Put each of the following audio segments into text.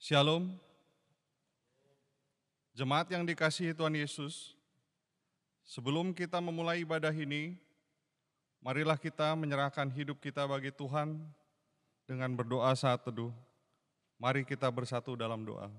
Shalom, jemaat yang dikasihi Tuhan Yesus. Sebelum kita memulai ibadah ini, marilah kita menyerahkan hidup kita bagi Tuhan dengan berdoa saat teduh. Mari kita bersatu dalam doa.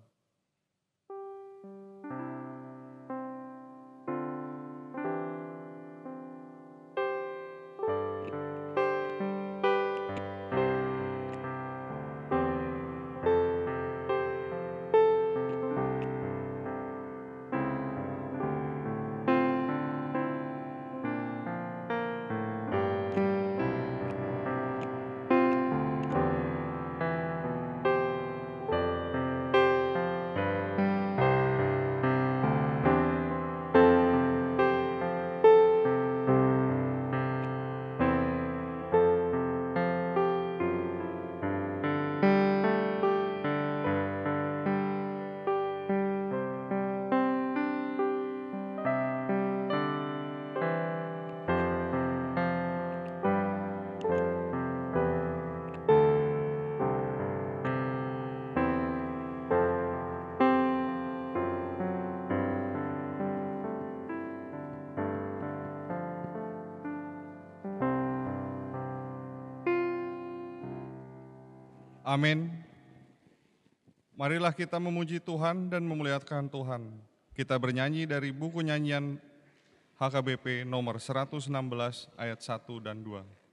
Amin. Marilah kita memuji Tuhan dan memuliakan Tuhan. Kita bernyanyi dari buku nyanyian HKBP nomor 116 ayat 1 dan 2.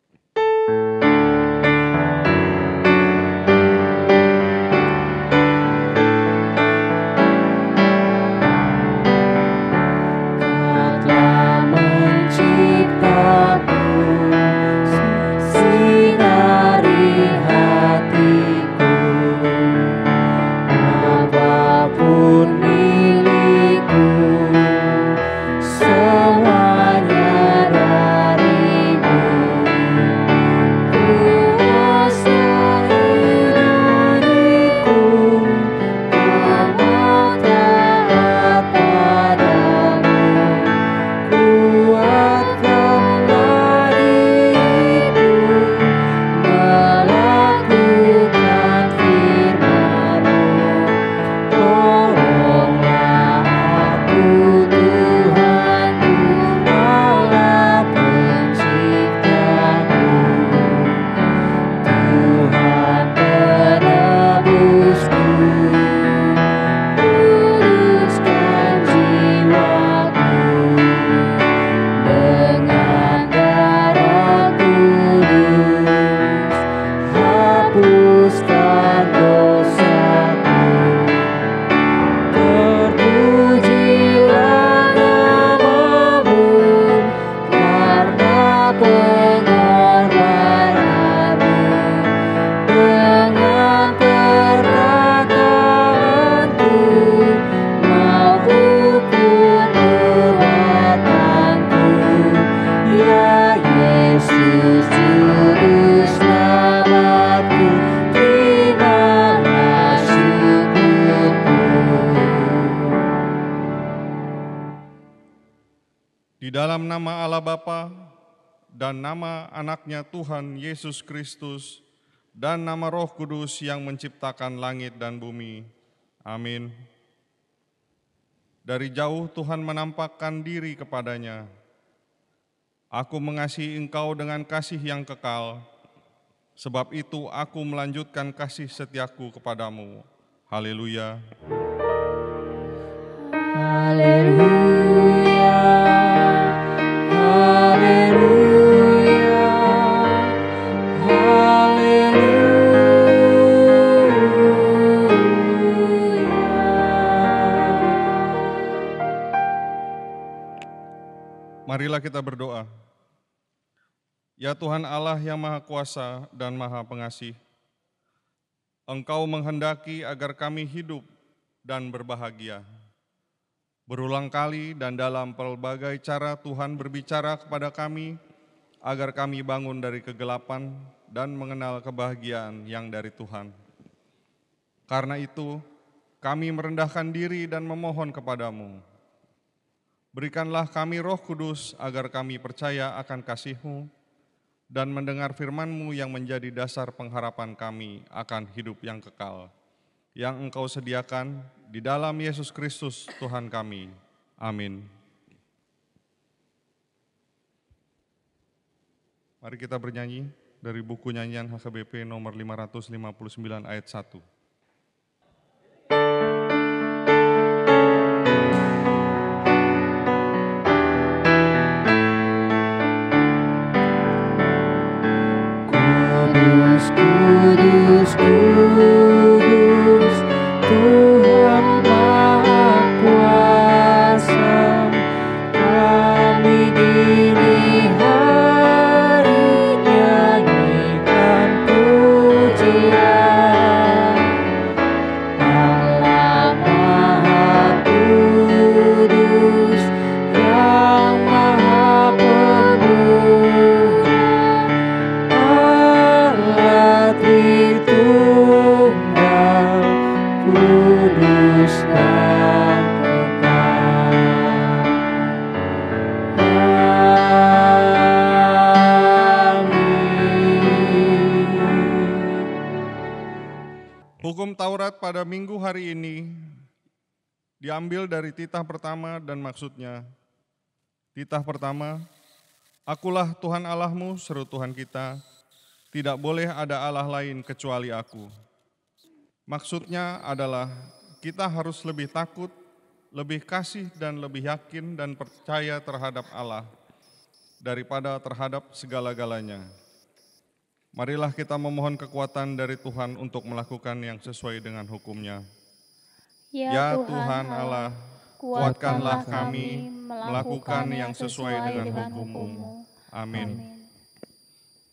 Di dalam nama Allah Bapa dan nama anaknya Tuhan Yesus Kristus dan nama Roh Kudus yang menciptakan langit dan bumi. Amin. Dari jauh Tuhan menampakkan diri kepadanya. Aku mengasihi engkau dengan kasih yang kekal, sebab itu aku melanjutkan kasih setiaku kepadamu. Haleluya. Haleluya. Marilah kita berdoa. Ya Tuhan Allah yang Maha Kuasa dan Maha Pengasih, Engkau menghendaki agar kami hidup dan berbahagia. Berulang kali dan dalam pelbagai cara Tuhan berbicara kepada kami agar kami bangun dari kegelapan dan mengenal kebahagiaan yang dari Tuhan. Karena itu, kami merendahkan diri dan memohon kepadamu. Berikanlah kami Roh Kudus agar kami percaya akan kasih-Mu dan mendengar firman-Mu yang menjadi dasar pengharapan kami akan hidup yang kekal. yang Engkau sediakan di dalam Yesus Kristus Tuhan kami. Amin. Mari kita bernyanyi dari buku nyanyian HKBP nomor 559 ayat 1. Kudus, kudus, kudus, Tuhan Maha Kuasa, kami dini hari nyanyikan pujian. Allah Maha Kudus, yang Maha Pemurah, Allah Tritunggal, kudus dan kekal. Amin. Hukum Taurat pada minggu hari ini diambil dari titah pertama dan maksudnya. Titah pertama, Akulah Tuhan Allahmu, seru Tuhan kita, tidak boleh ada Allah lain kecuali aku. Maksudnya adalah kita harus lebih takut, lebih kasih dan lebih yakin dan percaya terhadap Allah daripada terhadap segala-galanya. Marilah kita memohon kekuatan dari Tuhan untuk melakukan yang sesuai dengan hukum-Nya. Ya Tuhan Allah, kuatkanlah kami melakukan yang sesuai dengan hukum-Mu. Amin.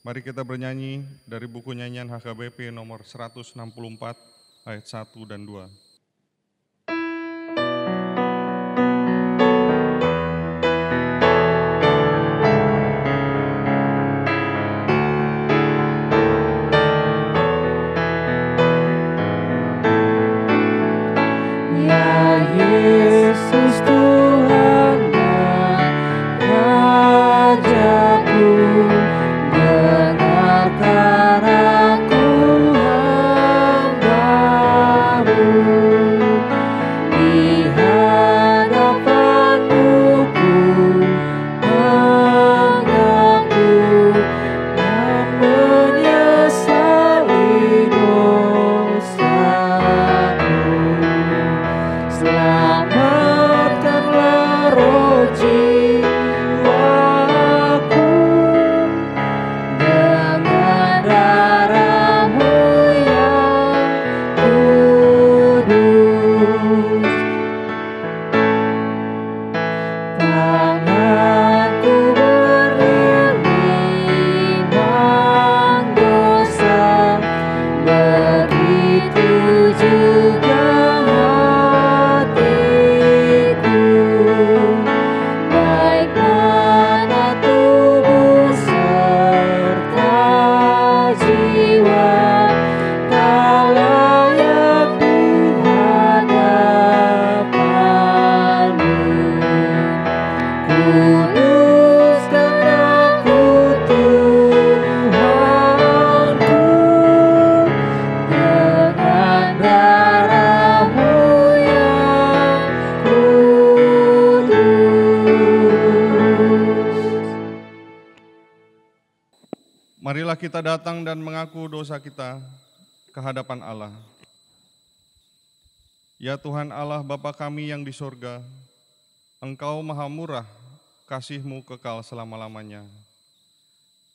Mari kita bernyanyi dari buku nyanyian HKBP nomor 164 ayat 1 dan 2. Ya Yesus Tuhan dan Rajaku, dengarkan aku hamba-Mu. Di hadapan-Mu ku mengaku dan menyesali dosaku. Selamatkanlah roh jiwaku dengan darah-Mu yang kudus. Tanganku bergelimang dosa, begitu juga hatiku. Baik mana tubuh serta jiwa, tak layak di hadapan-Mu. Kuduskan aku Tuhanku, dengan darah-Mu yang kudus. Marilah kita datang dan mengaku dosa kita ke hadapan Allah. Ya Tuhan Allah Bapa kami yang di sorga, Engkau maha murah, kasih-Mu kekal selama-lamanya.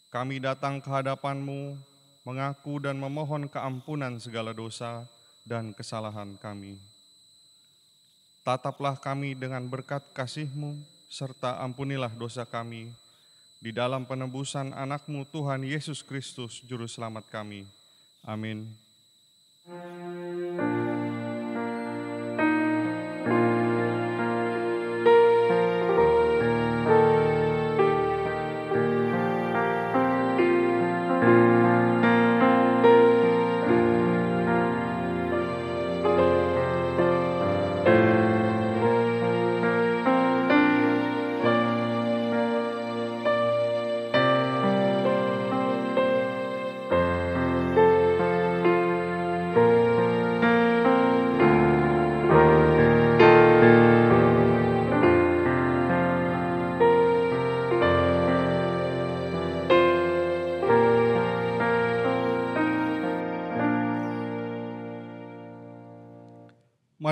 Kami datang ke hadapan-Mu, mengaku dan memohon keampunan segala dosa dan kesalahan kami. Tataplah kami dengan berkat kasih-Mu, serta ampunilah dosa kami, di dalam penebusan anak-Mu Tuhan Yesus Kristus, Juru Selamat kami. Amin.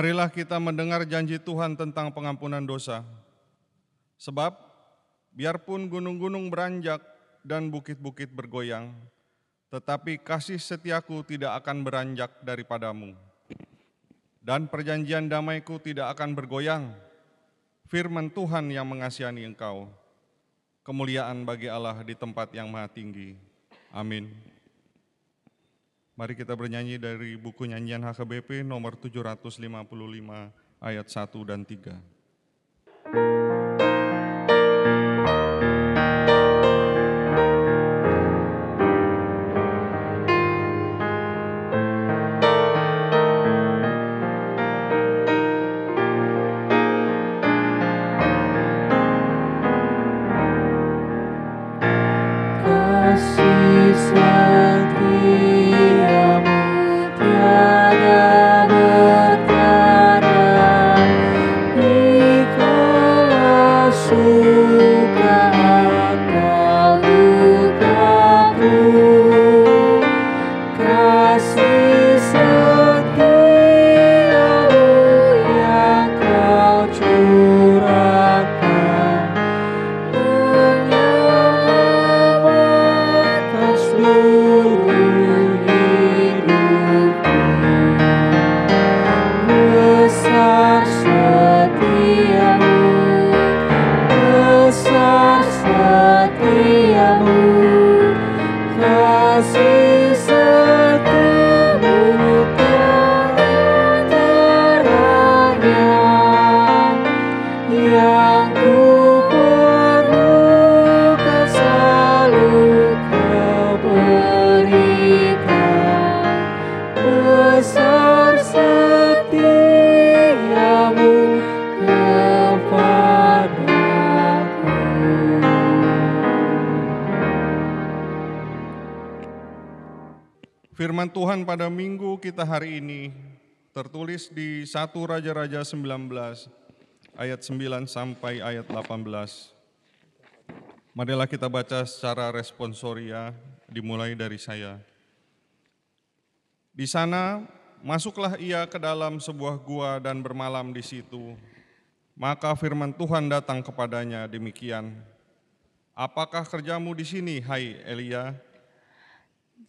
Marilah kita mendengar janji Tuhan tentang pengampunan dosa. Sebab, biarpun gunung-gunung beranjak dan bukit-bukit bergoyang, tetapi kasih setiaku tidak akan beranjak daripadamu. Dan perjanjian damaiku tidak akan bergoyang. Firman Tuhan yang mengasihani engkau. Kemuliaan bagi Allah di tempat yang maha tinggi. Amin. Mari kita bernyanyi dari buku nyanyian HKBP nomor 755 ayat 1 dan 3. Kasih setiamu tiada bertara, dikala suka atau dukaku. Kasih setiamu yang kau curahkan menyelamatkan seluruh hidupku. Besar setiamu, besar setiamu, kasih setiamu tiada teranya. Yang ku perlukan selalu kau berikan. Besar setiamu kepadaku. Firman Tuhan pada minggu kita hari ini tertulis di 1 Raja-Raja 19 ayat 9 sampai ayat 18. Marilah kita baca secara responsoria dimulai dari saya. Di sana masuklah ia ke dalam sebuah gua dan bermalam di situ. Maka firman Tuhan datang kepadanya demikian. Apakah kerjamu di sini, hai Elia?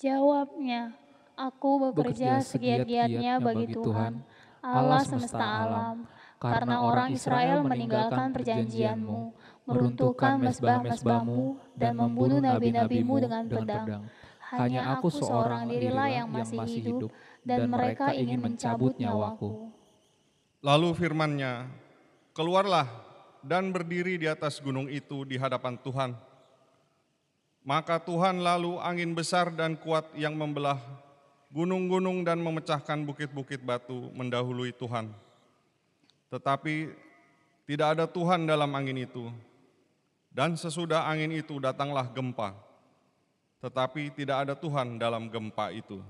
Jawabnya, aku bekerja segiat-giatnya bagi Tuhan, Allah semesta alam, karena orang Israel meninggalkan perjanjian-Mu, meruntuhkan mezbah-mezbah-Mu, dan membunuh nabi-nabi-Mu dengan pedang. Hanya aku seorang dirilah yang masih hidup, dan mereka ingin mencabut nyawaku. Lalu firman-Nya, keluarlah dan berdiri di atas gunung itu di hadapan Tuhan. Maka Tuhan lalu angin besar dan kuat yang membelah gunung-gunung dan memecahkan bukit-bukit batu mendahului Tuhan. Tetapi tidak ada Tuhan dalam angin itu. Dan sesudah angin itu datanglah gempa. Tetapi tidak ada Tuhan dalam gempa itu.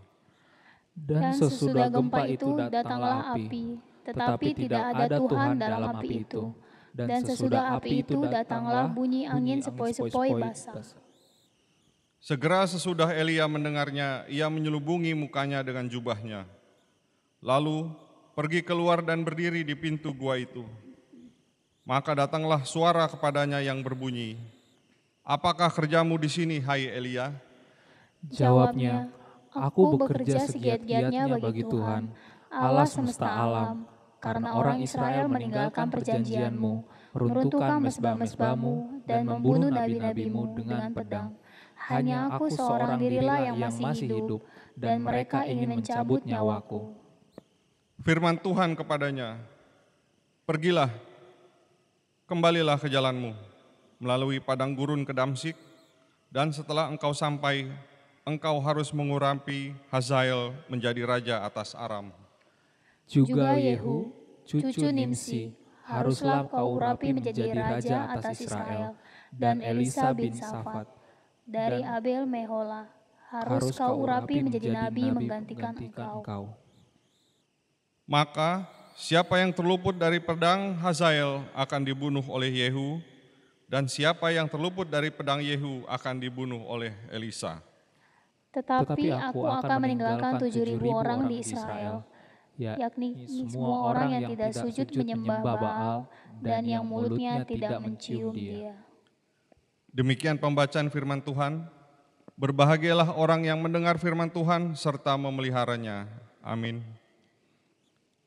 Dan sesudah gempa itu datanglah api, tetapi tidak ada Tuhan dalam api itu. Dan sesudah api itu datanglah bunyi angin sepoi-sepoi basah. Segera sesudah Elia mendengarnya, ia menyelubungi mukanya dengan jubahnya. Lalu pergi keluar dan berdiri di pintu gua itu. Maka datanglah suara kepadanya yang berbunyi, apakah kerjamu di sini, hai Elia? Jawabnya, aku bekerja segiat-giatnya bagi Tuhan, Allah semesta alam, karena orang Israel meninggalkan perjanjian-Mu, meruntuhkan mezbah-mezbah-Mu, dan membunuh nabi-nabi-Mu dengan pedang. Hanya aku seorang dirilah yang masih hidup, dan mereka ingin mencabut nyawaku. Firman Tuhan kepadanya, pergilah, kembalilah ke jalanmu, melalui padang gurun ke Damsyik, dan setelah engkau sampai, engkau harus mengurapi Hazael menjadi raja atas Aram. Juga Yehu, cucu Nimsi, haruslah kau urapi menjadi raja atas Israel, dan Elisa bin Safat Dari Abel Mehola, harus kau urapi menjadi nabi menggantikan engkau. Maka siapa yang terluput dari pedang Hazael akan dibunuh oleh Yehu, dan siapa yang terluput dari pedang Yehu akan dibunuh oleh Elisa. Tetapi aku akan meninggalkan 7.000 orang di Israel, yakni semua orang yang tidak sujud menyembah Baal dan yang mulutnya tidak mencium dia. Demikian pembacaan firman Tuhan. Berbahagialah orang yang mendengar firman Tuhan serta memeliharanya. Amin.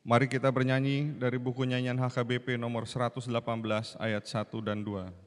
Mari kita bernyanyi dari buku nyanyian HKBP nomor 118 ayat 1 dan 2.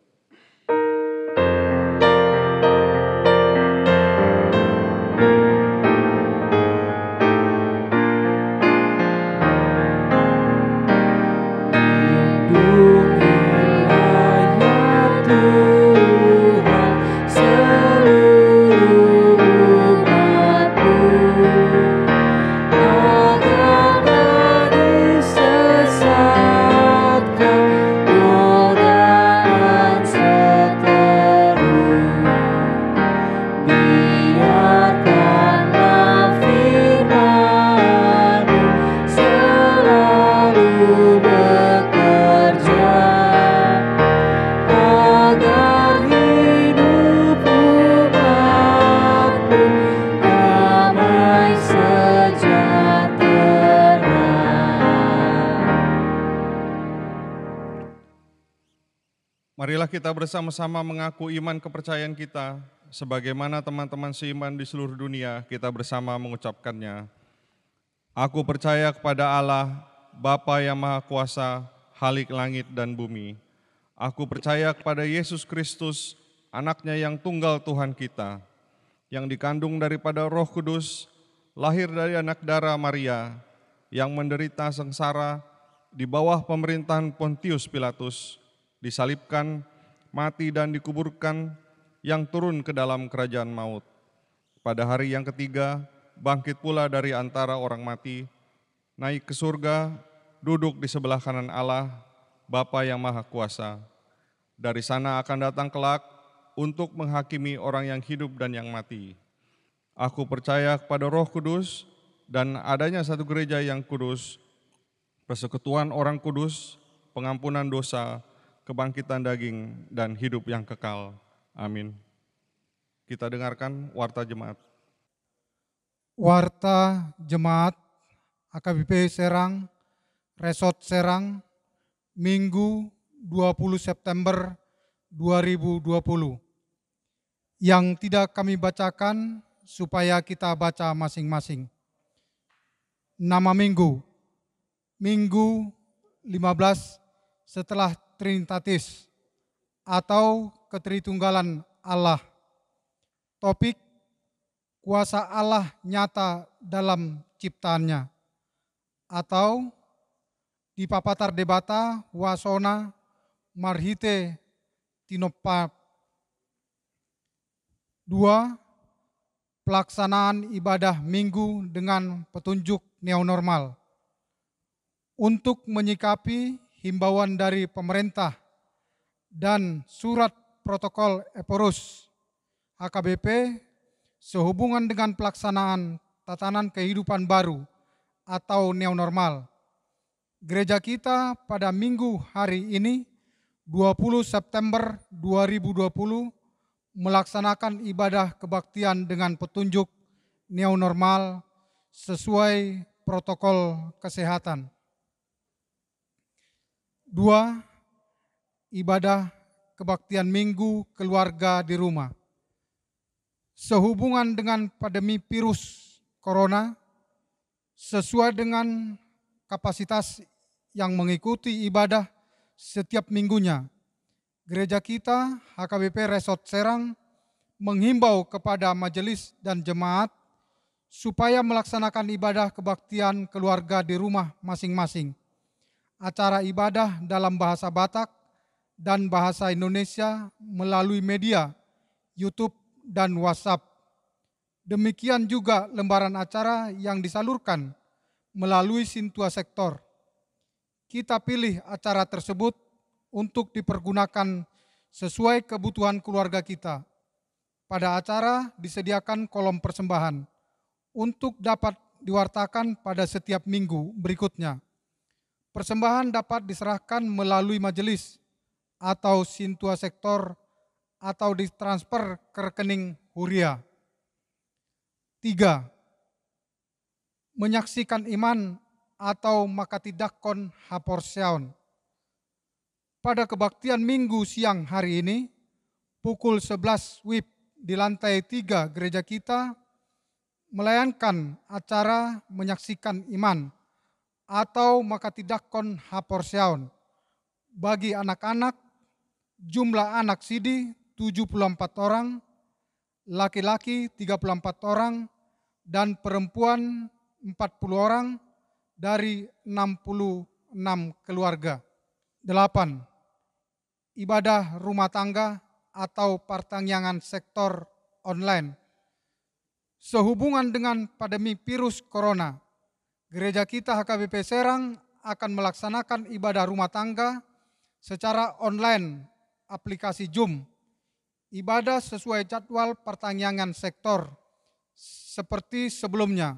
Marilah kita bersama-sama mengaku iman kepercayaan kita, sebagaimana teman-teman seiman di seluruh dunia kita bersama mengucapkannya. Aku percaya kepada Allah, Bapa yang Maha Kuasa, Khalik langit dan bumi. Aku percaya kepada Yesus Kristus, anaknya yang tunggal Tuhan kita, yang dikandung daripada Roh Kudus, lahir dari anak darah Maria, yang menderita sengsara di bawah pemerintahan Pontius Pilatus, disalibkan, mati dan dikuburkan, yang turun ke dalam kerajaan maut. Pada hari yang ketiga, bangkit pula dari antara orang mati, naik ke surga, duduk di sebelah kanan Allah, Bapa yang Maha Kuasa. Dari sana akan datang kelak untuk menghakimi orang yang hidup dan yang mati. Aku percaya kepada Roh Kudus dan adanya satu gereja yang kudus, persekutuan orang kudus, pengampunan dosa, kebangkitan daging, dan hidup yang kekal. Amin. Kita dengarkan warta jemaat. Warta Jemaat HKBP Serang, Resort Serang, Minggu 20 September 2020. Yang tidak kami bacakan supaya kita baca masing-masing. Nama minggu, Minggu 15 setelah Trinitatis atau Ketritunggalan Allah. Topik, kuasa Allah nyata dalam ciptaannya. Atau di Papatar Debata Wasona Marhite Tinopap. 2. Pelaksanaan ibadah minggu dengan petunjuk neonormal. Untuk menyikapi himbauan dari pemerintah dan surat protokol Eporus HKBP sehubungan dengan pelaksanaan tatanan kehidupan baru atau neonormal. Gereja kita pada minggu hari ini 20 September 2020 melaksanakan ibadah kebaktian dengan petunjuk neonormal sesuai protokol kesehatan. 2. Ibadah kebaktian minggu keluarga di rumah. Sehubungan dengan pandemi virus corona, sesuai dengan kapasitas yang mengikuti ibadah setiap minggunya, gereja kita HKBP Resort Serang menghimbau kepada majelis dan jemaat supaya melaksanakan ibadah kebaktian keluarga di rumah masing-masing. Acara ibadah dalam bahasa Batak dan bahasa Indonesia melalui media, YouTube, dan WhatsApp. Demikian juga lembaran acara yang disalurkan melalui Sintua Sektor. Kita pilih acara tersebut untuk dipergunakan sesuai kebutuhan keluarga kita. Pada acara disediakan kolom persembahan untuk dapat diwartakan pada setiap minggu berikutnya. Persembahan dapat diserahkan melalui majelis atau Sintua Sektor atau ditransfer ke rekening Huria. 3. Menyaksikan iman atau makatidakkon haporseon. Pada kebaktian Minggu siang hari ini, pukul 11 WIB di lantai 3 gereja kita melayankan acara menyaksikan iman atau makatidakkon haporseon bagi anak-anak. Jumlah anak sidi 74 orang, laki-laki 34 orang, dan perempuan 40 orang dari 66 keluarga. 8. Ibadah rumah tangga atau pertangyangan sektor online. Sehubungan dengan pandemi virus corona, gereja kita HKBP Serang akan melaksanakan ibadah rumah tangga secara online aplikasi Zoom. Ibadah sesuai jadwal pertangyangan sektor seperti sebelumnya.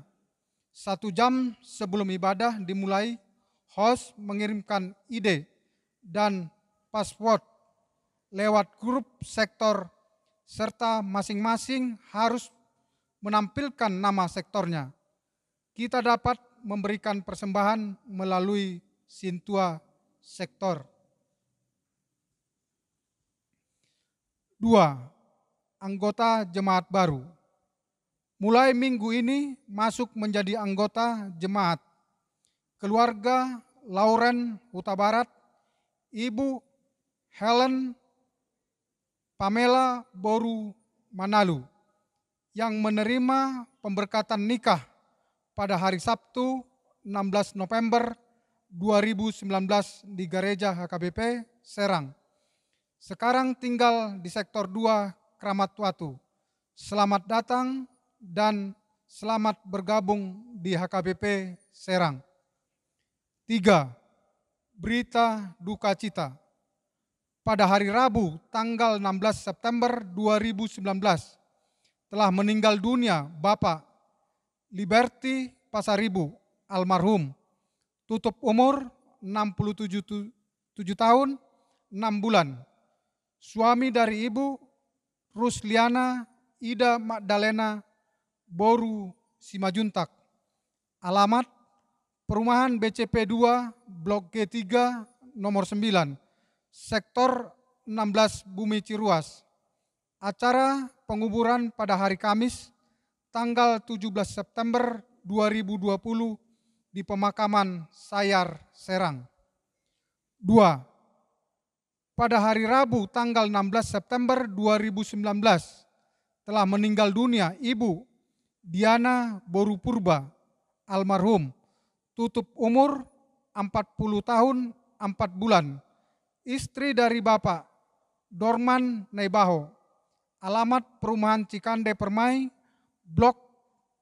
1 jam sebelum ibadah dimulai, host mengirimkan ide dan password lewat grup sektor serta masing-masing harus menampilkan nama sektornya. Kita dapat memberikan persembahan melalui Sintua sektor. 2. Anggota jemaat baru. Mulai minggu ini masuk menjadi anggota jemaat. Keluarga Lauren Huta Barat, Ibu Helen Pamela Boru Manalu yang menerima pemberkatan nikah pada hari Sabtu 16 November 2019 di Gereja HKBP Serang. Sekarang tinggal di sektor 2 Kramat Watu. Selamat datang dan selamat bergabung di HKBP Serang. 3. Berita duka cita. Pada hari Rabu tanggal 16 September 2019 telah meninggal dunia Bapak Liberty Pasaribu almarhum, tutup umur 67 tahun 6 bulan. Suami dari Ibu Rusliana Ida Magdalena Boru Simajuntak. Alamat Perumahan BCP 2 Blok G3 nomor 9, Sektor 16 Bumi Ciruas. Acara penguburan pada hari Kamis tanggal 17 September 2020 di pemakaman Sayar Serang. 2. Pada hari Rabu tanggal 16 September 2019 telah meninggal dunia Ibu Diana Boru Purba almarhum, tutup umur 40 tahun 4 bulan, istri dari Bapak Dorman Naibaho. Alamat Perumahan Cikande Permai, Blok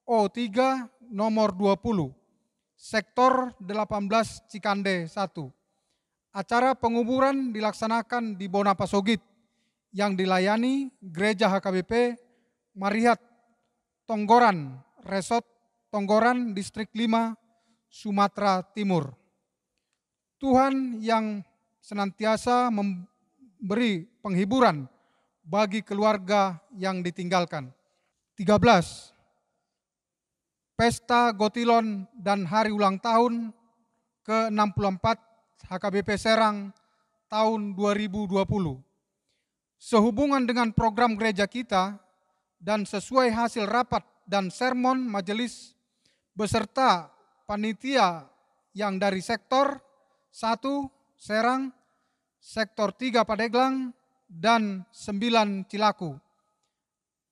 O3 nomor 20, Sektor 18 Cikande 1. Acara penguburan dilaksanakan di Bona Pasogit yang dilayani Gereja HKBP Marihat Tonggoran, Resort Tonggoran, Distrik 5, Sumatera Timur. Tuhan yang senantiasa memberi penghiburan bagi keluarga yang ditinggalkan. 13. Pesta Gotilon dan Hari Ulang Tahun ke-64 HKBP Serang tahun 2020. Sehubungan dengan program gereja kita dan sesuai hasil rapat dan sermon majelis beserta panitia yang dari sektor 1 Serang, sektor 3 Padeglang, dan 9 Cilaku.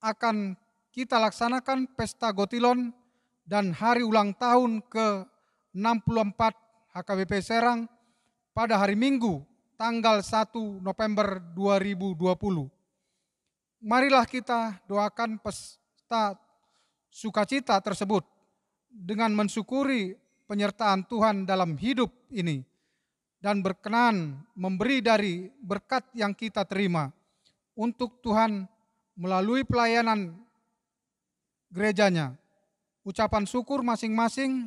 Akan kita laksanakan Pesta Gotilon dan Hari Ulang Tahun ke-64 HKBP Serang pada hari Minggu tanggal 1 November 2020. Marilah kita doakan pesta sukacita tersebut dengan mensyukuri penyertaan Tuhan dalam hidup ini dan berkenan memberi dari berkat yang kita terima untuk Tuhan melalui pelayanan gerejanya. Ucapan syukur masing-masing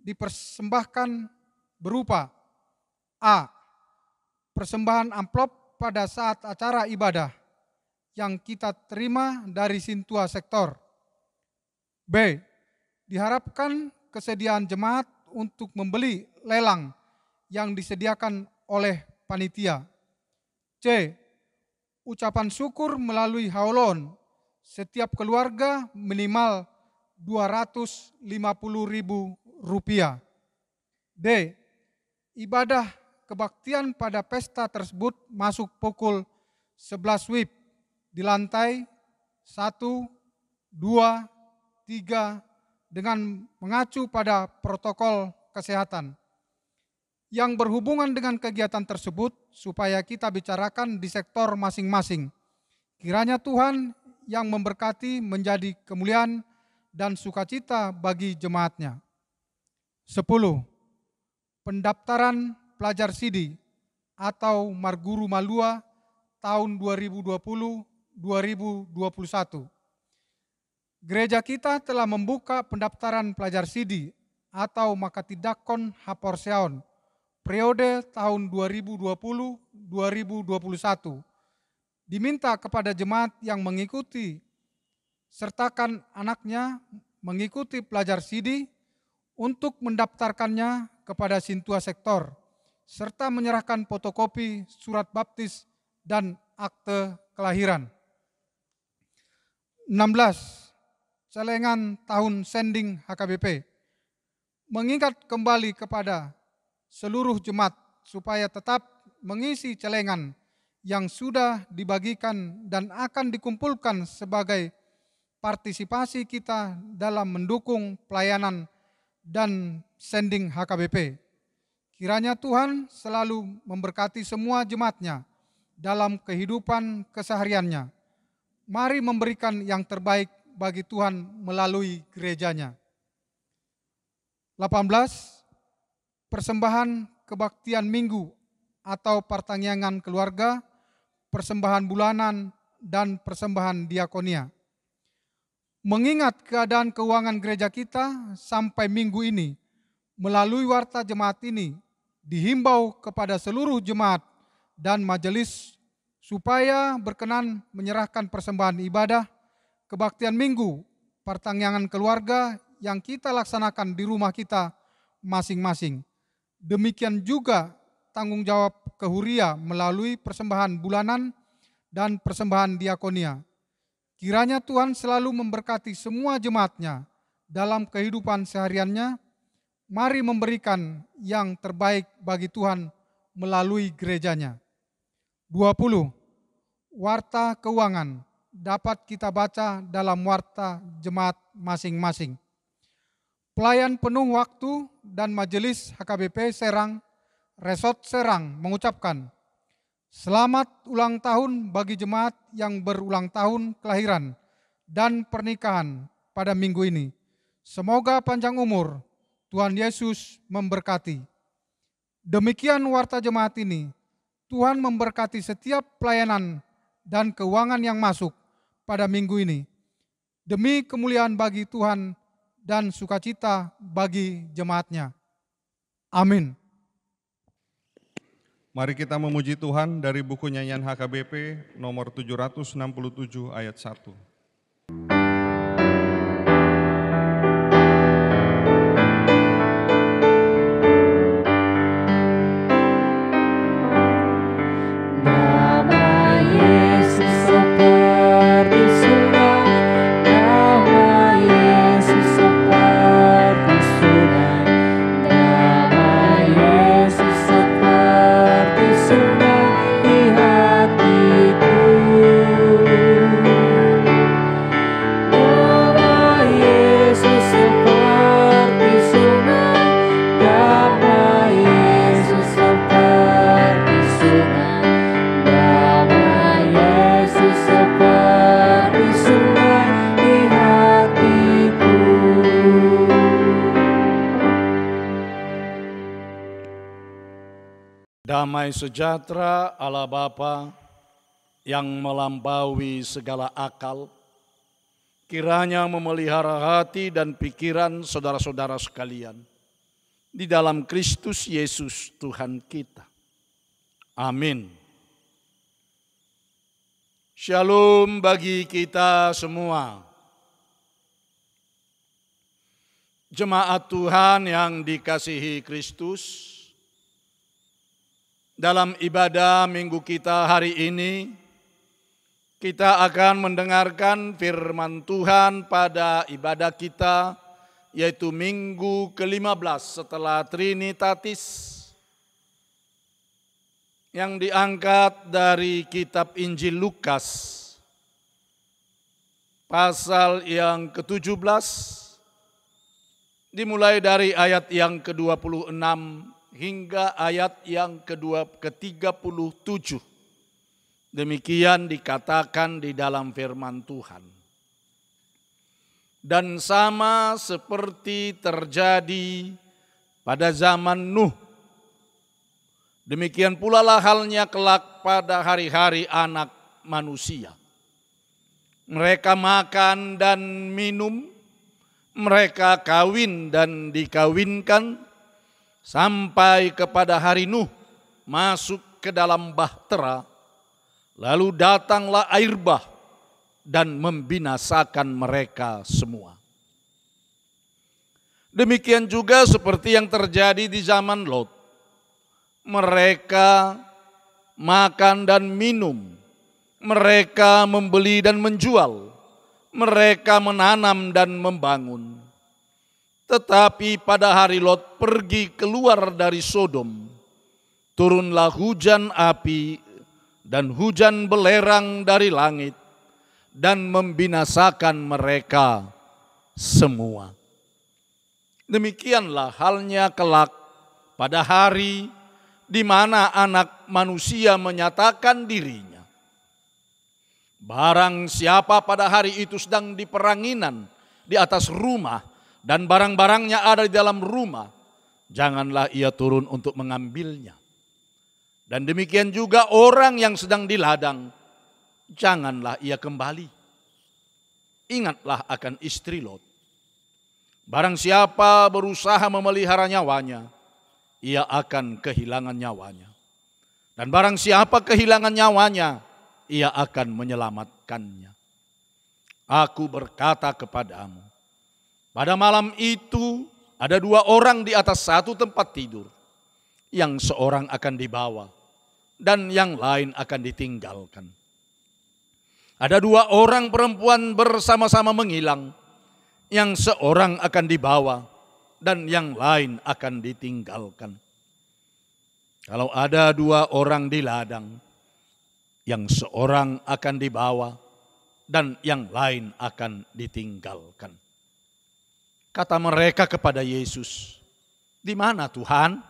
dipersembahkan berupa A. Persembahan amplop pada saat acara ibadah yang kita terima dari Sintua sektor. B. Diharapkan kesediaan jemaat untuk membeli lelang yang disediakan oleh panitia. C. Ucapan syukur melalui haulon. Setiap keluarga minimal Rp250.000. D. Ibadah kebaktian pada pesta tersebut masuk pukul 11 WIB di lantai 1, 2, 3 dengan mengacu pada protokol kesehatan yang berhubungan dengan kegiatan tersebut supaya kita bicarakan di sektor masing-masing. Kiranya Tuhan yang memberkati menjadi kemuliaan dan sukacita bagi jemaatnya. 10. Pendaftaran pelajar Sidi atau Marguru Malua tahun 2020-2021. Gereja kita telah membuka pendaftaran pelajar Sidi atau Makatidakon Haporseon periode tahun 2020-2021. Diminta kepada jemaat yang mengikuti sertakan anaknya mengikuti pelajar Sidi untuk mendaftarkannya kepada Sintua Sektor serta menyerahkan fotokopi surat baptis dan akte kelahiran. 16. Celengan tahun sending HKBP. Mengingat kembali kepada seluruh jemaat supaya tetap mengisi celengan yang sudah dibagikan dan akan dikumpulkan sebagai partisipasi kita dalam mendukung pelayanan dan sending HKBP. Kiranya Tuhan selalu memberkati semua jemaatnya dalam kehidupan kesehariannya. Mari memberikan yang terbaik bagi Tuhan melalui gerejanya. 18. Persembahan kebaktian minggu atau pertanggungan keluarga, persembahan bulanan, dan persembahan diakonia. Mengingat keadaan keuangan gereja kita sampai minggu ini, melalui warta jemaat ini, dihimbau kepada seluruh jemaat dan majelis supaya berkenan menyerahkan persembahan ibadah, kebaktian minggu, pertanggungan keluarga yang kita laksanakan di rumah kita masing-masing. Demikian juga tanggung jawab kehuria melalui persembahan bulanan dan persembahan diakonia. Kiranya Tuhan selalu memberkati semua jemaatnya dalam kehidupan sehariannya. Mari memberikan yang terbaik bagi Tuhan melalui gerejanya. 20. Warta keuangan dapat kita baca dalam warta jemaat masing-masing. Pelayan penuh waktu dan majelis HKBP Serang, Resort Serang mengucapkan, selamat ulang tahun bagi jemaat yang berulang tahun kelahiran dan pernikahan pada minggu ini. Semoga panjang umur, Tuhan Yesus memberkati. Demikian warta jemaat ini. Tuhan memberkati setiap pelayanan dan keuangan yang masuk pada minggu ini. Demi kemuliaan bagi Tuhan dan sukacita bagi jemaatnya. Amin. Mari kita memuji Tuhan dari buku nyanyian HKBP nomor 767 ayat 1. Damai sejahtera Allah Bapa yang melampaui segala akal, kiranya memelihara hati dan pikiran saudara-saudara sekalian di dalam Kristus Yesus Tuhan kita. Amin. Shalom bagi kita semua. Jemaat Tuhan yang dikasihi Kristus, dalam ibadah minggu kita hari ini, kita akan mendengarkan firman Tuhan pada ibadah kita, yaitu minggu ke-15 setelah Trinitatis, yang diangkat dari kitab Injil Lukas, pasal yang ke-17, dimulai dari ayat yang ke-26 hingga ayat yang ke-37. Demikian dikatakan di dalam firman Tuhan. Dan sama seperti terjadi pada zaman Nuh, demikian pula lah halnya kelak pada hari-hari anak manusia. Mereka makan dan minum, mereka kawin dan dikawinkan, sampai kepada hari Nuh masuk ke dalam bahtera, lalu datanglah air bah dan membinasakan mereka semua. Demikian juga seperti yang terjadi di zaman Lot. Mereka makan dan minum, mereka membeli dan menjual, mereka menanam dan membangun. Tetapi pada hari Lot pergi keluar dari Sodom, turunlah hujan api dan hujan belerang dari langit dan membinasakan mereka semua. Demikianlah halnya kelak pada hari di mana anak manusia menyatakan dirinya. Barang siapa pada hari itu sedang di peranginan di atas rumah dan barang-barangnya ada di dalam rumah, janganlah ia turun untuk mengambilnya. Dan demikian juga orang yang sedang di ladang, janganlah ia kembali. Ingatlah akan istri Lot. Barang siapa berusaha memelihara nyawanya, ia akan kehilangan nyawanya. Dan barang siapa kehilangan nyawanya, ia akan menyelamatkannya. Aku berkata kepadamu, pada malam itu ada dua orang di atas satu tempat tidur, yang seorang akan dibawa dan yang lain akan ditinggalkan. Ada dua orang perempuan bersama-sama menghilang, yang seorang akan dibawa dan yang lain akan ditinggalkan. Kalau ada dua orang di ladang, yang seorang akan dibawa dan yang lain akan ditinggalkan. Kata mereka kepada Yesus, "Di mana Tuhan?"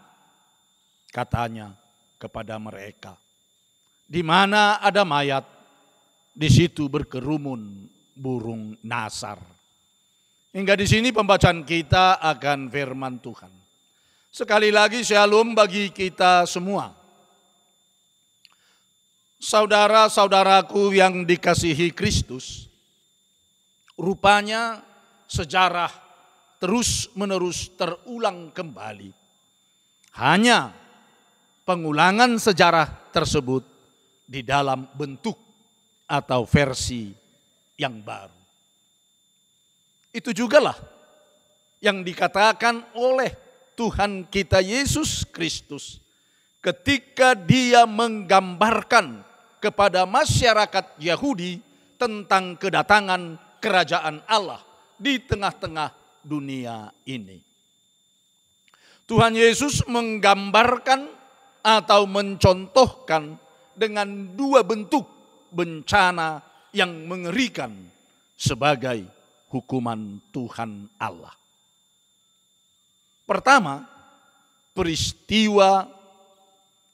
Katanya kepada mereka, "Di mana ada mayat, di situ berkerumun burung nasar." Hingga di sini pembacaan kita akan firman Tuhan. Sekali lagi shalom bagi kita semua. Saudara-saudaraku yang dikasihi Kristus, rupanya sejarah terus-menerus terulang kembali. Hanya pengulangan sejarah tersebut di dalam bentuk atau versi yang baru. Itu jugalah yang dikatakan oleh Tuhan kita Yesus Kristus ketika Dia menggambarkan kepada masyarakat Yahudi tentang kedatangan kerajaan Allah di tengah-tengah dunia ini. Tuhan Yesus menggambarkan atau mencontohkan dengan dua bentuk bencana yang mengerikan sebagai hukuman Tuhan Allah. Pertama, peristiwa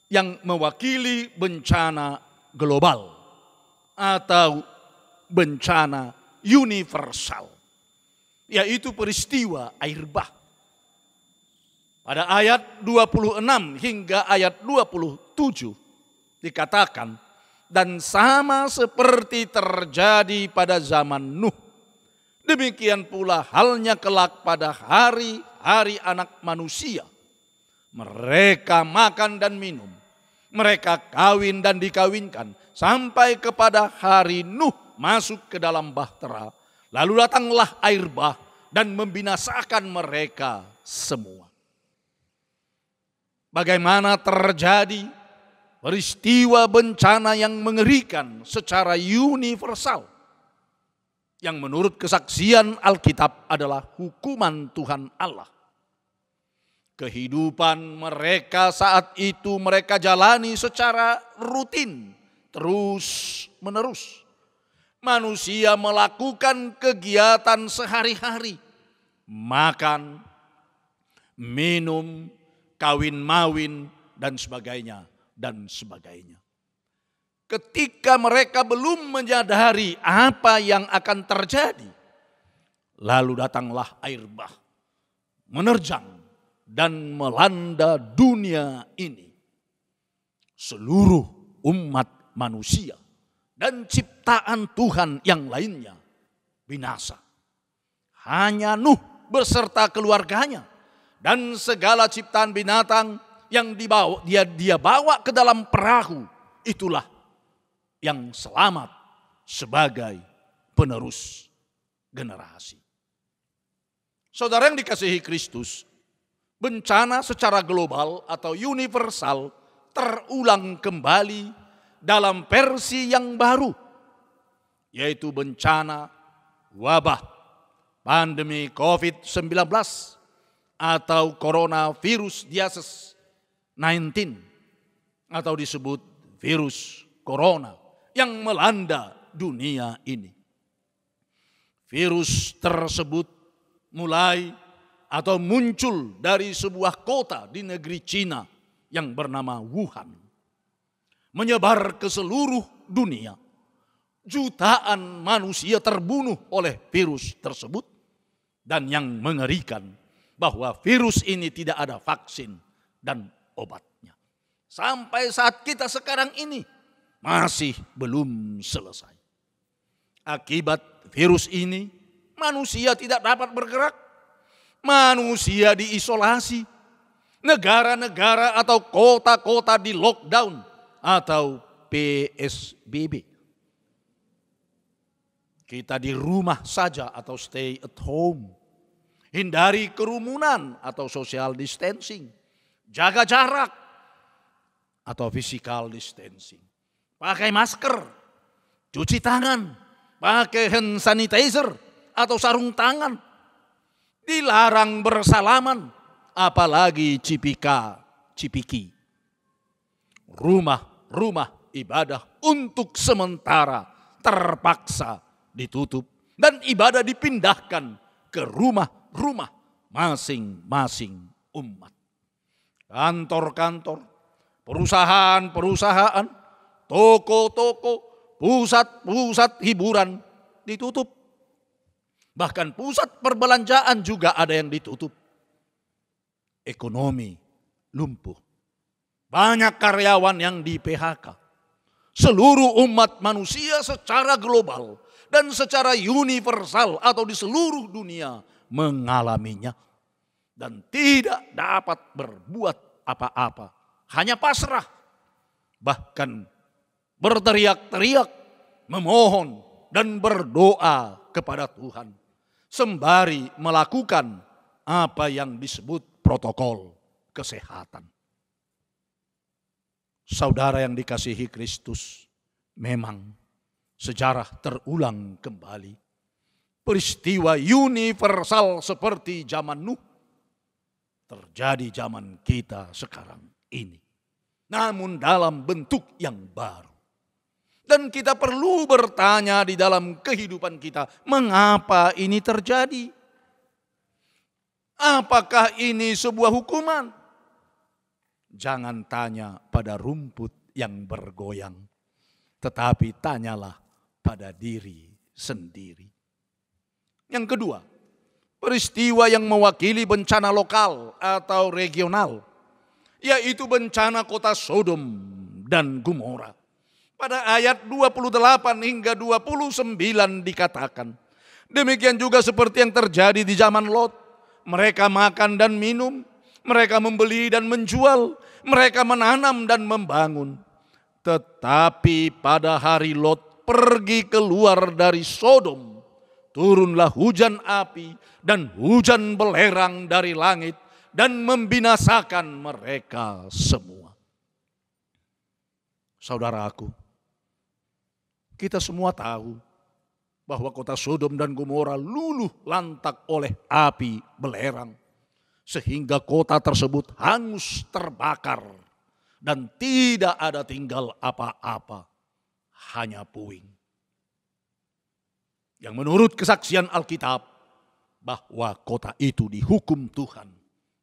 yang mewakili bencana global atau bencana universal, yaitu peristiwa air bah. Pada ayat 26 hingga ayat 27 dikatakan, dan sama seperti terjadi pada zaman Nuh, demikian pula halnya kelak pada hari-hari anak manusia. Mereka makan dan minum, mereka kawin dan dikawinkan, sampai kepada hari Nuh masuk ke dalam bahtera. Lalu datanglah air bah dan membinasakan mereka semua. Bagaimana terjadi peristiwa bencana yang mengerikan secara universal, yang menurut kesaksian Alkitab adalah hukuman Tuhan Allah. Kehidupan mereka saat itu mereka jalani secara rutin, terus menerus. Manusia melakukan kegiatan sehari-hari, makan, minum, kawin-mawin, dan sebagainya, dan sebagainya. Ketika mereka belum menyadari apa yang akan terjadi, lalu datanglah air bah, menerjang dan melanda dunia ini. Seluruh umat manusia dan ciptaan Tuhan yang lainnya binasa. Hanya Nuh beserta keluarganya dan segala ciptaan binatang yang dia bawa ke dalam perahu, itulah yang selamat sebagai penerus generasi. Saudara yang dikasihi Kristus, bencana secara global atau universal terulang kembali dalam versi yang baru, yaitu bencana wabah pandemi COVID-19 atau coronavirus disease 19 atau disebut virus corona yang melanda dunia ini. Virus tersebut mulai atau muncul dari sebuah kota di negeri Cina yang bernama Wuhan. Menyebar ke seluruh dunia. Jutaan manusia terbunuh oleh virus tersebut. Dan yang mengerikan bahwa virus ini tidak ada vaksin dan obatnya. Sampai saat kita sekarang ini masih belum selesai. Akibat virus ini manusia tidak dapat bergerak. Manusia diisolasi. Negara-negara atau kota-kota di lockdown atau PSBB. Kita di rumah saja atau stay at home. Hindari kerumunan atau social distancing. Jaga jarak atau physical distancing. Pakai masker, cuci tangan, pakai hand sanitizer atau sarung tangan. Dilarang bersalaman, apalagi cipika-cipiki. Rumah ibadah untuk sementara terpaksa ditutup dan ibadah dipindahkan ke rumah-rumah masing-masing umat. Kantor-kantor, perusahaan-perusahaan, toko-toko, pusat-pusat hiburan ditutup. Bahkan pusat perbelanjaan juga ada yang ditutup. Ekonomi lumpuh. Banyak karyawan yang di PHK. Seluruh umat manusia secara global dan secara universal atau di seluruh dunia mengalaminya. Dan tidak dapat berbuat apa-apa. Hanya pasrah. Bahkan berteriak-teriak, memohon dan berdoa kepada Tuhan. Sembari melakukan apa yang disebut protokol kesehatan. Saudara yang dikasihi Kristus, memang sejarah terulang kembali. Peristiwa universal seperti zaman Nuh terjadi zaman kita sekarang ini. Namun dalam bentuk yang baru. Dan kita perlu bertanya di dalam kehidupan kita, mengapa ini terjadi? Apakah ini sebuah hukuman? Jangan tanya pada rumput yang bergoyang, tetapi tanyalah pada diri sendiri. Yang kedua, peristiwa yang mewakili bencana lokal atau regional, yaitu bencana kota Sodom dan Gomora. Pada ayat 28 hingga 29 dikatakan, demikian juga seperti yang terjadi di zaman Lot. Mereka makan dan minum, mereka membeli dan menjual, mereka menanam dan membangun. Tetapi pada hari Lot pergi keluar dari Sodom, turunlah hujan api dan hujan belerang dari langit dan membinasakan mereka semua. Saudaraku, kita semua tahu bahwa kota Sodom dan Gomora luluh lantak oleh api belerang, sehingga kota tersebut hangus terbakar dan tidak ada tinggal apa-apa, hanya puing. Yang menurut kesaksian Alkitab, bahwa kota itu dihukum Tuhan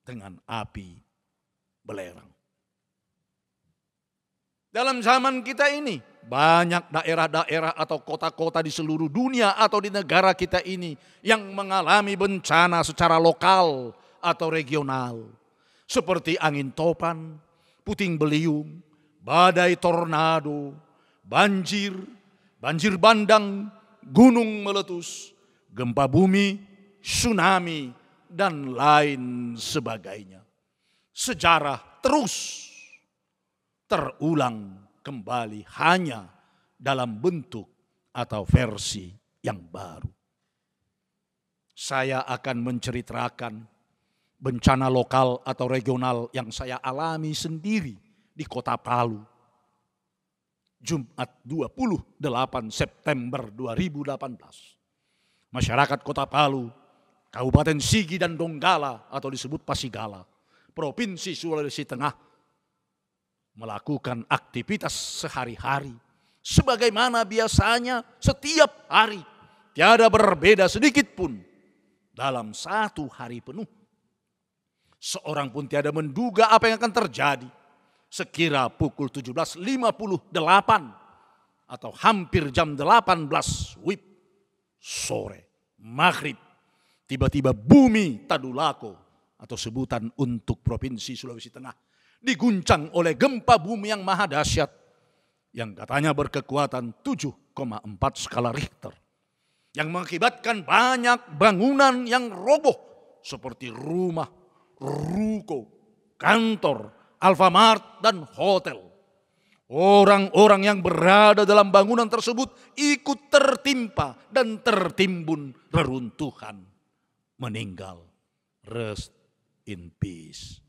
dengan api belerang. Dalam zaman kita ini, banyak daerah-daerah atau kota-kota di seluruh dunia atau di negara kita ini yang mengalami bencana secara lokal atau regional. Seperti angin topan, puting beliung, badai tornado, banjir bandang, gunung meletus, gempa bumi, tsunami, dan lain sebagainya. Sejarah terus terulang kembali hanya dalam bentuk atau versi yang baru. Saya akan menceritakan bencana lokal atau regional yang saya alami sendiri di Kota Palu. Jumat 28 September 2018. Masyarakat Kota Palu, Kabupaten Sigi dan Donggala atau disebut Pasigala, Provinsi Sulawesi Tengah, melakukan aktivitas sehari-hari sebagaimana biasanya setiap hari, tiada berbeda sedikit pun dalam satu hari penuh. Seorang pun tiada menduga apa yang akan terjadi. Sekira pukul 17.58 atau hampir jam 18 WIB sore, maghrib, tiba-tiba bumi Tadulako atau sebutan untuk Provinsi Sulawesi Tengah diguncang oleh gempa bumi yang maha dahsyat yang katanya berkekuatan 7,4 skala Richter, yang mengakibatkan banyak bangunan yang roboh seperti rumah, ruko, kantor, Alfamart, dan hotel. Orang-orang yang berada dalam bangunan tersebut ikut tertimpa dan tertimbun reruntuhan, meninggal. Rest in peace.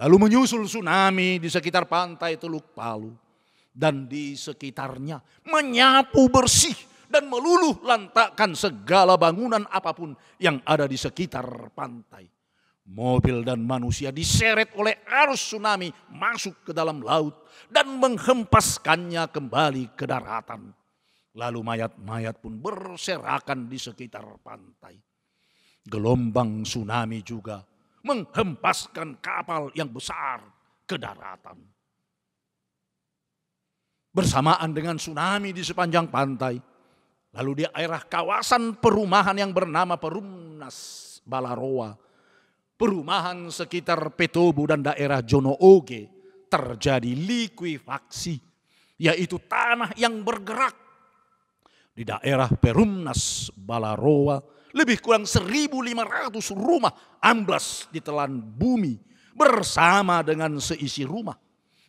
Lalu menyusul tsunami di sekitar pantai Teluk Palu dan di sekitarnya, menyapu bersih dan meluluh lantakkan segala bangunan apapun yang ada di sekitar pantai. Mobil dan manusia diseret oleh arus tsunami masuk ke dalam laut dan menghempaskannya kembali ke daratan. Lalu mayat-mayat pun berserakan di sekitar pantai. Gelombang tsunami juga menghempaskan kapal yang besar ke daratan. Bersamaan dengan tsunami di sepanjang pantai, lalu di daerah kawasan perumahan yang bernama Perumnas Balaroa, perumahan sekitar Petobo dan daerah Jono Oge, terjadi likuifaksi, yaitu tanah yang bergerak. Di daerah Perumnas Balaroa, lebih kurang 1.500 rumah amblas ditelan bumi bersama dengan seisi rumah,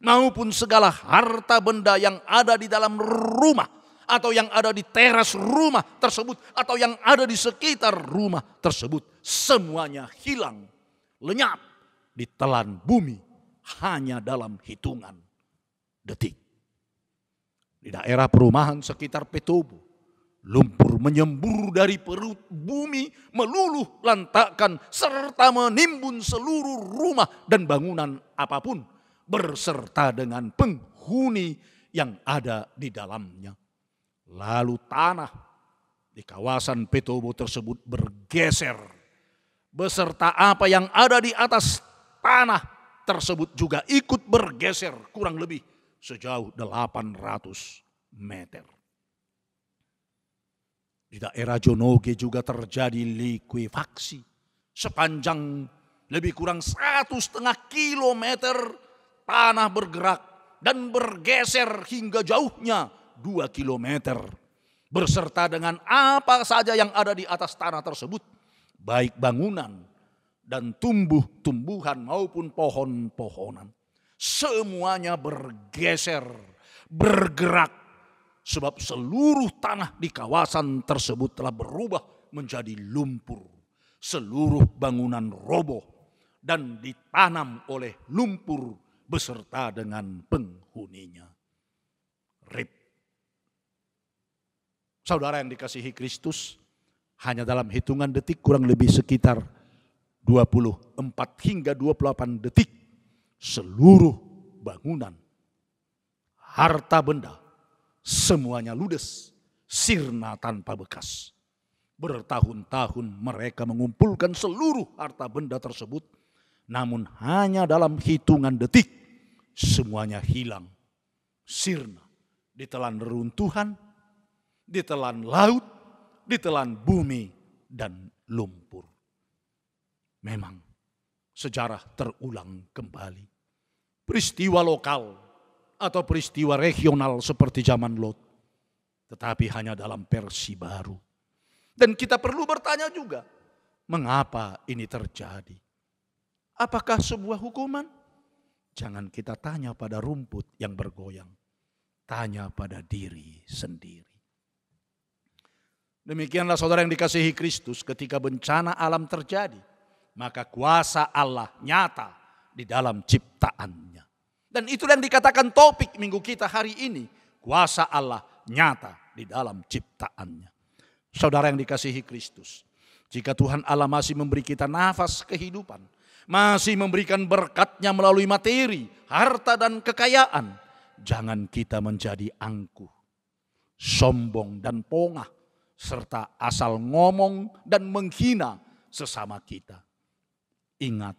maupun segala harta benda yang ada di dalam rumah atau yang ada di teras rumah tersebut atau yang ada di sekitar rumah tersebut, semuanya hilang, lenyap, ditelan bumi hanya dalam hitungan detik. Di daerah perumahan sekitar Petobo, lumpur menyembur dari perut bumi, meluluh lantakkan serta menimbun seluruh rumah dan bangunan apapun berserta dengan penghuni yang ada di dalamnya. Lalu tanah di kawasan Petobo tersebut bergeser beserta apa yang ada di atas tanah tersebut juga ikut bergeser kurang lebih sejauh 800 meter. Di daerah Jonoge juga terjadi likuifaksi sepanjang lebih kurang 1,5 kilometer, tanah bergerak dan bergeser hingga jauhnya 2 kilometer beserta dengan apa saja yang ada di atas tanah tersebut, baik bangunan dan tumbuh-tumbuhan maupun pohon-pohonan. Semuanya bergeser, bergerak sebab seluruh tanah di kawasan tersebut telah berubah menjadi lumpur. Seluruh bangunan roboh dan ditanam oleh lumpur beserta dengan penghuninya. Rip. Saudara yang dikasihi Kristus, hanya dalam hitungan detik kurang lebih sekitar 24 hingga 28 detik, seluruh bangunan, harta benda, semuanya ludes, sirna tanpa bekas. Bertahun-tahun mereka mengumpulkan seluruh harta benda tersebut, namun hanya dalam hitungan detik semuanya hilang, sirna, ditelan reruntuhan, ditelan laut, ditelan bumi dan lumpur. Memang sejarah terulang kembali. Peristiwa lokal atau peristiwa regional seperti zaman Lot, tetapi hanya dalam versi baru. Dan kita perlu bertanya juga, mengapa ini terjadi? Apakah sebuah hukuman? Jangan kita tanya pada rumput yang bergoyang. Tanya pada diri sendiri. Demikianlah saudara yang dikasihi Kristus, ketika bencana alam terjadi, maka kuasa Allah nyata di dalam ciptaannya. Dan itu yang dikatakan topik minggu kita hari ini. Kuasa Allah nyata di dalam ciptaannya. Saudara yang dikasihi Kristus, jika Tuhan Allah masih memberi kita nafas kehidupan, masih memberikan berkat-Nya melalui materi, harta dan kekayaan, jangan kita menjadi angkuh, sombong dan pongah, serta asal ngomong dan menghina sesama kita. Ingat,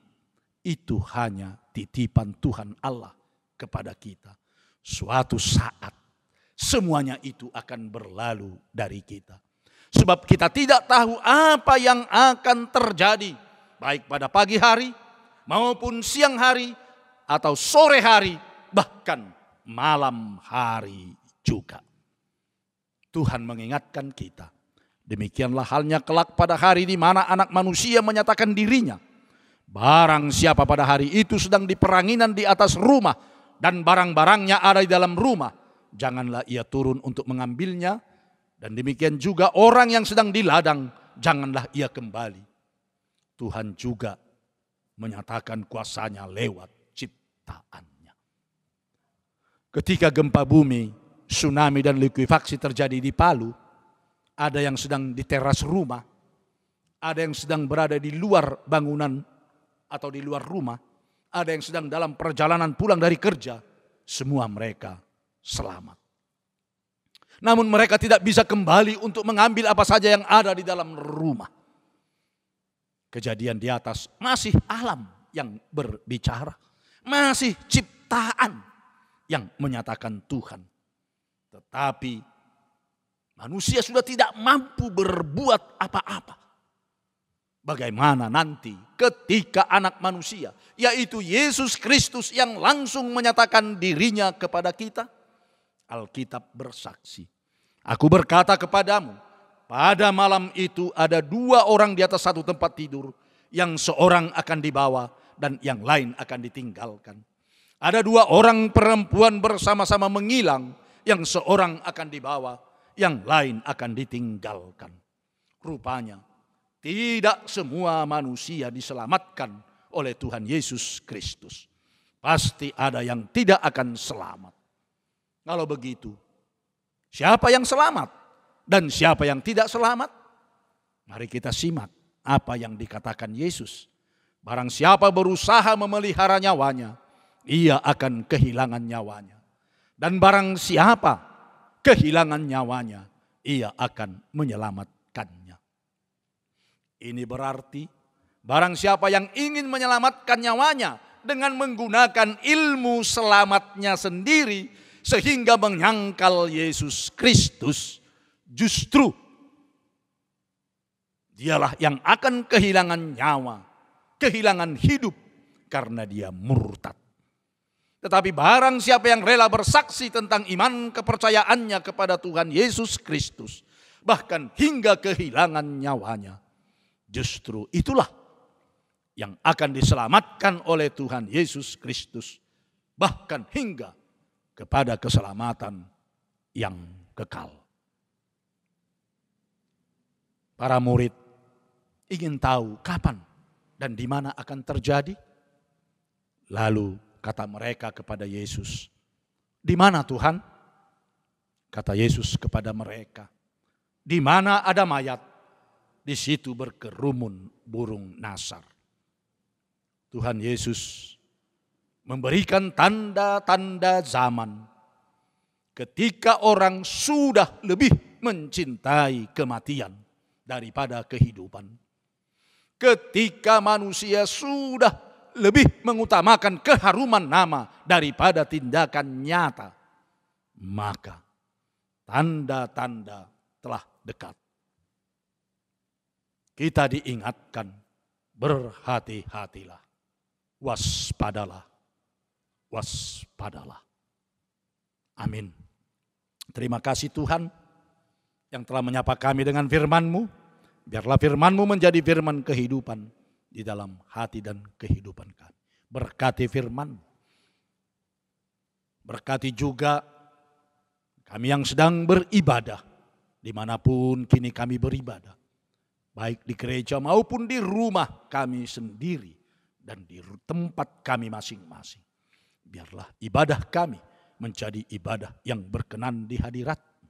itu hanya titipan Tuhan Allah kepada kita. Suatu saat semuanya itu akan berlalu dari kita. Sebab kita tidak tahu apa yang akan terjadi, baik pada pagi hari maupun siang hari atau sore hari, bahkan malam hari juga. Tuhan mengingatkan kita, demikianlah halnya kelak pada hari di mana Anak Manusia menyatakan dirinya. Barang siapa pada hari itu sedang di peranginan di atas rumah dan barang-barangnya ada di dalam rumah, janganlah ia turun untuk mengambilnya. Dan demikian juga orang yang sedang di ladang, janganlah ia kembali. Tuhan juga menyatakan kuasanya lewat ciptaannya. Ketika gempa bumi, tsunami dan likuifaksi terjadi di Palu, ada yang sedang di teras rumah, ada yang sedang berada di luar bangunan atau di luar rumah, ada yang sedang dalam perjalanan pulang dari kerja, semua mereka selamat. Namun mereka tidak bisa kembali untuk mengambil apa saja yang ada di dalam rumah. Kejadian di atas masih alam yang berbicara, masih ciptaan yang menyatakan Tuhan. Tetapi manusia sudah tidak mampu berbuat apa-apa. Bagaimana nanti ketika Anak Manusia, yaitu Yesus Kristus yang langsung menyatakan dirinya kepada kita? Alkitab bersaksi, aku berkata kepadamu, pada malam itu ada 2 orang di atas satu tempat tidur, yang seorang akan dibawa dan yang lain akan ditinggalkan. Ada 2 orang perempuan bersama-sama mengilang, yang seorang akan dibawa, yang lain akan ditinggalkan. Rupanya tidak semua manusia diselamatkan oleh Tuhan Yesus Kristus. Pasti ada yang tidak akan selamat. Kalau begitu, siapa yang selamat dan siapa yang tidak selamat? Mari kita simak apa yang dikatakan Yesus. Barang siapa berusaha memelihara nyawanya, ia akan kehilangan nyawanya. Dan barang siapa kehilangan nyawanya, ia akan menyelamatkannya. Ini berarti barang siapa yang ingin menyelamatkan nyawanya dengan menggunakan ilmu selamatnya sendiri, sehingga menyangkal Yesus Kristus, justru dialah yang akan kehilangan nyawa, kehilangan hidup karena dia murtad. Tetapi barang siapa yang rela bersaksi tentang iman kepercayaannya kepada Tuhan Yesus Kristus, bahkan hingga kehilangan nyawanya, justru itulah yang akan diselamatkan oleh Tuhan Yesus Kristus, bahkan hingga kepada keselamatan yang kekal. Para murid ingin tahu kapan dan di mana akan terjadi. Lalu kata mereka kepada Yesus, "Di mana Tuhan?" Kata Yesus kepada mereka, "Di mana ada mayat, di situ berkerumun burung nasar." Tuhan Yesus memberikan tanda-tanda zaman ketika orang sudah lebih mencintai kematian daripada kehidupan. Ketika manusia sudah lebih mengutamakan keharuman nama daripada tindakan nyata, maka tanda-tanda telah dekat. Kita diingatkan, berhati-hatilah, waspadalah, waspadalah. Amin. Terima kasih Tuhan yang telah menyapa kami dengan firman-Mu. Biarlah firman-Mu menjadi firman kehidupan di dalam hati dan kehidupan kami. Berkati firman-Mu. Berkati juga kami yang sedang beribadah, dimanapun kini kami beribadah. Baik di gereja maupun di rumah kami sendiri dan di tempat kami masing-masing. Biarlah ibadah kami menjadi ibadah yang berkenan di hadirat-Mu.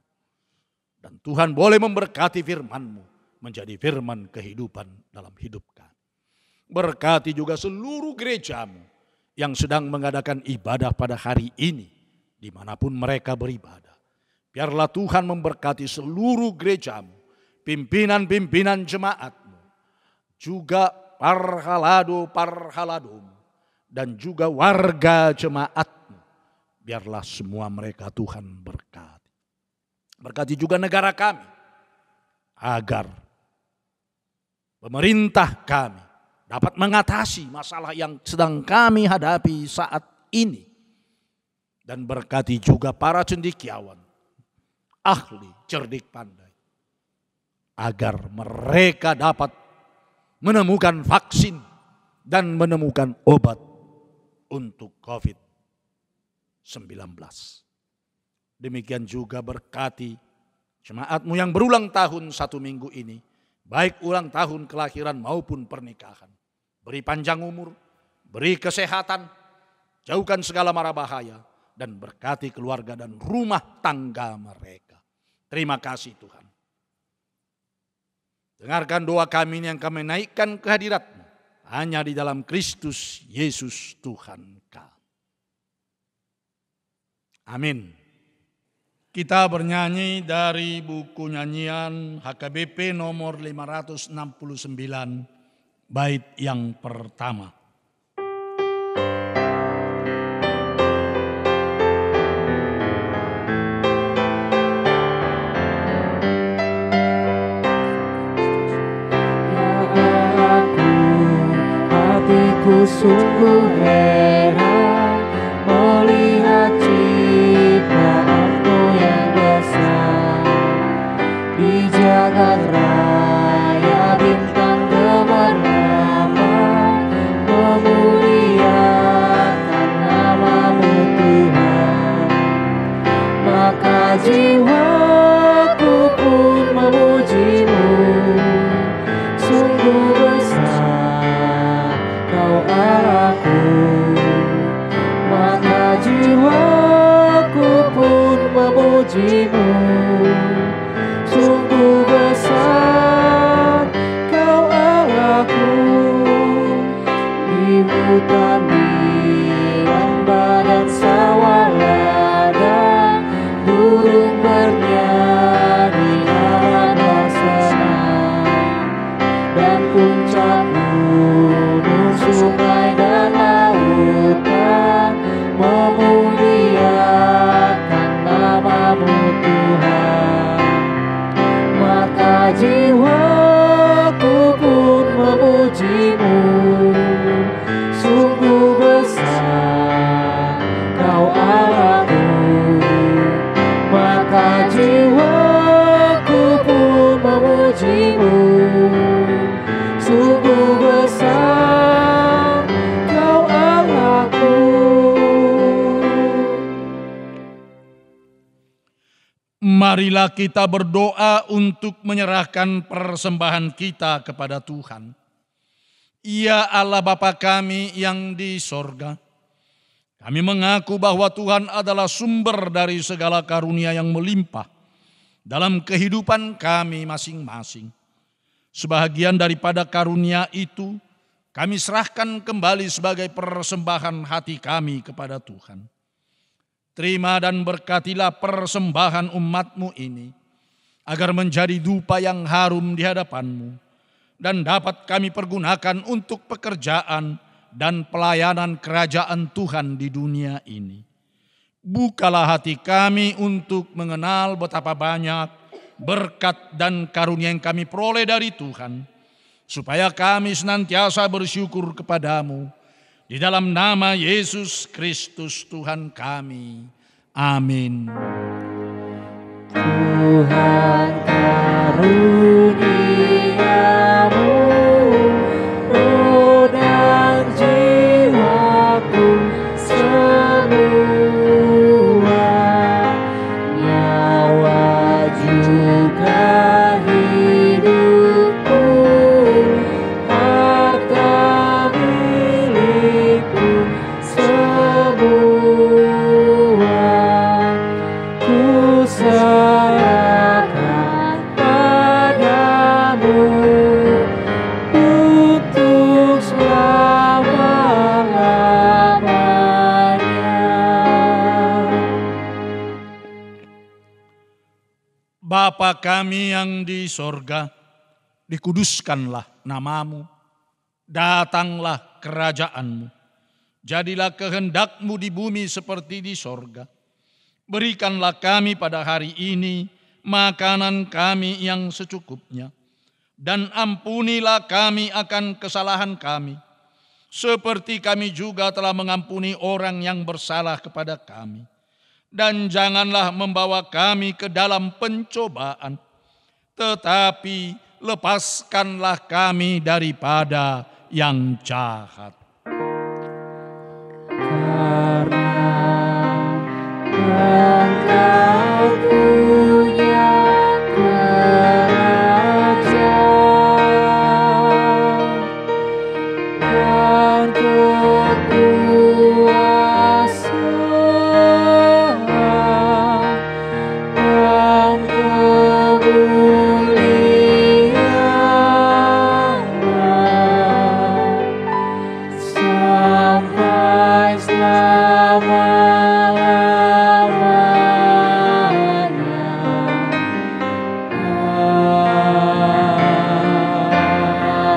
Dan Tuhan boleh memberkati firman-Mu menjadi firman kehidupan dalam hidup kami. Berkati juga seluruh gereja-Mu yang sedang mengadakan ibadah pada hari ini, dimanapun mereka beribadah. Biarlah Tuhan memberkati seluruh gereja-Mu, pimpinan-pimpinan jemaat-Mu, juga parhalado-parhaladom, dan juga warga jemaat-Mu. Biarlah semua mereka Tuhan berkati. Berkati juga negara kami, agar pemerintah kami dapat mengatasi masalah yang sedang kami hadapi saat ini. Dan berkati juga para cendekiawan, ahli cerdik pandai, agar mereka dapat menemukan vaksin dan menemukan obat untuk COVID-19. Demikian juga berkati jemaat-Mu yang berulang tahun 1 minggu ini, baik ulang tahun kelahiran maupun pernikahan. Beri panjang umur, beri kesehatan, jauhkan segala mara bahaya, dan berkati keluarga dan rumah tangga mereka. Terima kasih Tuhan. Dengarkan doa kami ini yang kami naikkan ke hadirat-Mu, hanya di dalam Kristus Yesus Tuhan kami. Amin. Kita bernyanyi dari buku nyanyian HKBP nomor 569, bait yang pertama. Hatiku sungguh heran melihat ciptaan-Mu yang besar. Di jagat raya bintang gemerlap memuliakan nama-Mu Tuhan. Maka jiwaku pun memuji-Mu, sungguh besar Kau Allahku. Maka jiwaku pun memuji-Mu, sungguh besar Kau Allahku. Di hutan, di lembah dan sawah ladang, burung bernyanyi amat senang. Dan puncak gunung, sungai dan lautan memuliakan nama-Mu Tuhan. marilah kita berdoa untuk menyerahkan persembahan kita kepada Tuhan. Ya Allah Bapa kami yang di sorga, kami mengaku bahwa Tuhan adalah sumber dari segala karunia yang melimpah dalam kehidupan kami masing-masing. Sebahagian daripada karunia itu kami serahkan kembali sebagai persembahan hati kami kepada Tuhan. Terima dan berkatilah persembahan umat-Mu ini, agar menjadi dupa yang harum di hadapan-Mu, dan dapat kami pergunakan untuk pekerjaan dan pelayanan kerajaan Tuhan di dunia ini. Bukalah hati kami untuk mengenal betapa banyak berkat dan karunia yang kami peroleh dari Tuhan, supaya kami senantiasa bersyukur kepadamu. Di dalam nama Yesus Kristus Tuhan kami. Amin. Tuhan karuniamu, roh dan jiwaku semua, nyawa juga hidupku, harta milikku semua, ku serahkan padamu untuk selama-lamanya. Bapa kami yang di sorga, dikuduskanlah namamu, datanglah kerajaan-Mu, jadilah kehendak-Mu di bumi seperti di sorga. Berikanlah kami pada hari ini makanan kami yang secukupnya, dan ampunilah kami akan kesalahan kami, seperti kami juga telah mengampuni orang yang bersalah kepada kami. Dan janganlah membawa kami ke dalam pencobaan, tetapi lepaskanlah kami daripada yang jahat. Karena Engkau punya kerajaan dan kekuasaan dan kemuliaan sampai selama-lamanya.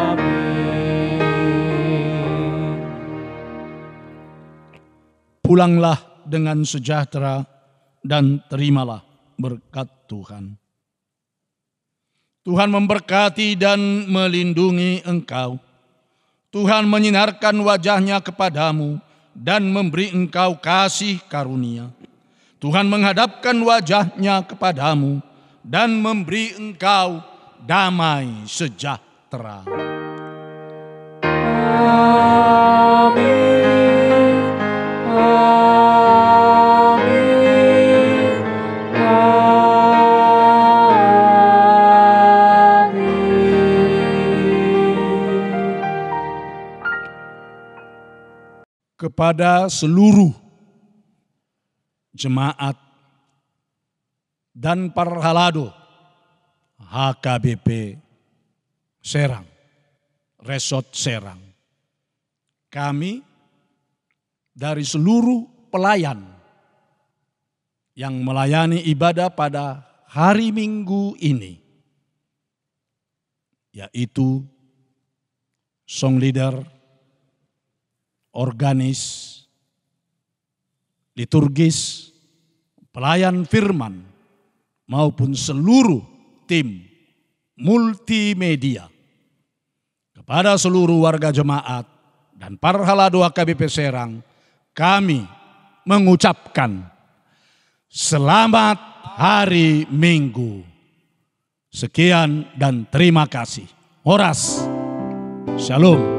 Amin. Pulanglah dengan sejahtera dan terimalah berkat Tuhan. Tuhan memberkati dan melindungi engkau. Tuhan menyinarkan wajahnya kepadamu dan memberi engkau kasih karunia. Tuhan menghadapkan wajahnya kepadamu dan memberi engkau damai sejahtera. Amin. Amin. Amin. Kepada seluruh jemaat dan Parhalado HKBP Serang, Resort Serang, kami dari seluruh pelayan yang melayani ibadah pada hari Minggu ini, yaitu song leader, organis, liturgis, pelayan firman, maupun seluruh tim multimedia. Kepada seluruh warga jemaat dan Parhalado HKBP Serang, kami mengucapkan selamat hari Minggu. Sekian dan terima kasih. Horas. Shalom.